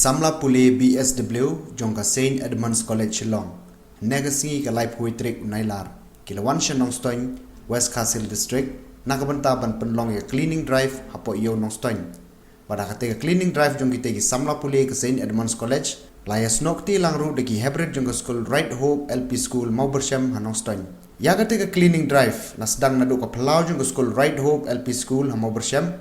Samla Pule BSW jongka Saint Edmund'S College Shillong. Negasingi ka Pynkhuid trik unailar. Kilawan siya Nongstoin, West Castle District. Nakabanta ban penlong ya cleaning drive hapo iyo Nongstoin. Pada kata cleaning drive jong kita ki Samla Pule ke Saint Edmund'S College. Layas nokti langru deki Heprit jongka school Righthope LP School mau bersyam Nongstoin. Ya kata cleaning drive nasdang nadu ka pelau jongka school Righthope LP School mau bersyam.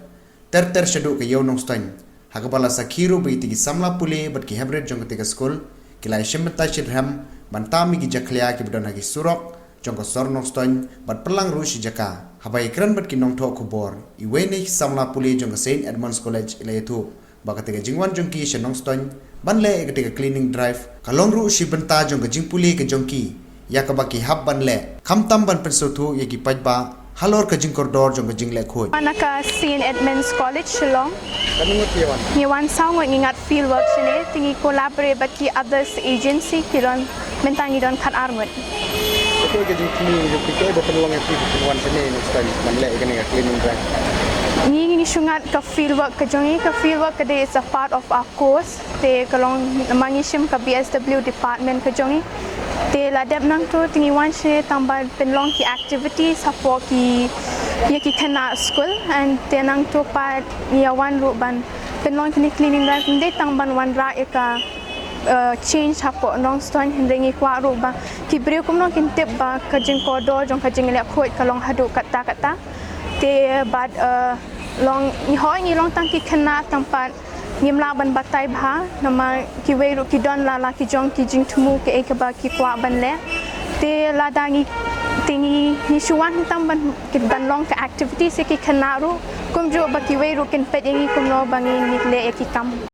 Ter syaduk ke iyo Nongstoin. Hakapala sa kiro begitu ki Samla Pule bat ki Heprit jong ketika school kilai shemeta shirham bantami ki jaklia ki bedon hagi surok jong ko sor Nongstoin bat pelang rushi jaka habai kran bat ki nongtho khubor iwene Samla Pule jong Saint Edmund'S College ilayatu ba ketika jingwan jong ki Nongstoin banle ketika cleaning drive kalong ru shi benta jong jing Pule ke jong ki ya ka baki hab banle khamtam ban pensotu ya ki pajba halor ka jing koridor jong jing le khoi Anaka Saint Edmund'S College Shillong. Kami ngerti wan. Ngiwan sang ngingat field work sini tingi collaborate baki others agency kilon mentangi don khat armut. Betul ke jing cleaning jong kita berpeluang aktif wan sini Nongstoin manle kene cleaning drive. Ni sungat ka field work ka jongi ka field work kade is a part of our course te kalong mangishim ka BSW department ka jongi te ladap nang tu tingi wan she tambah penlong ki activities hapo ki ya ki Khynnah school and te nang tu pat ya wan ru ban penlong kini cleaning drive de tang ban wan ra ka change hapo Nongstoin hindrengi kwa ru ba ki breu kum nong kin tip ba ka jing koridor jong ka jing le khoi kalong hadu kata te bad long ni hoi ni long tang ki Khynnah tempat ngimla ban batai bha nama ki weiru ki don la ki jong ki jing tumu ke ekaba ki kwa ban le te ladangi tingi ni suwan tam ban ki ban long ka activity se ki Khynnah ru kum jo ba ki weiru kin pet yangi kum no bangi ni le ki kam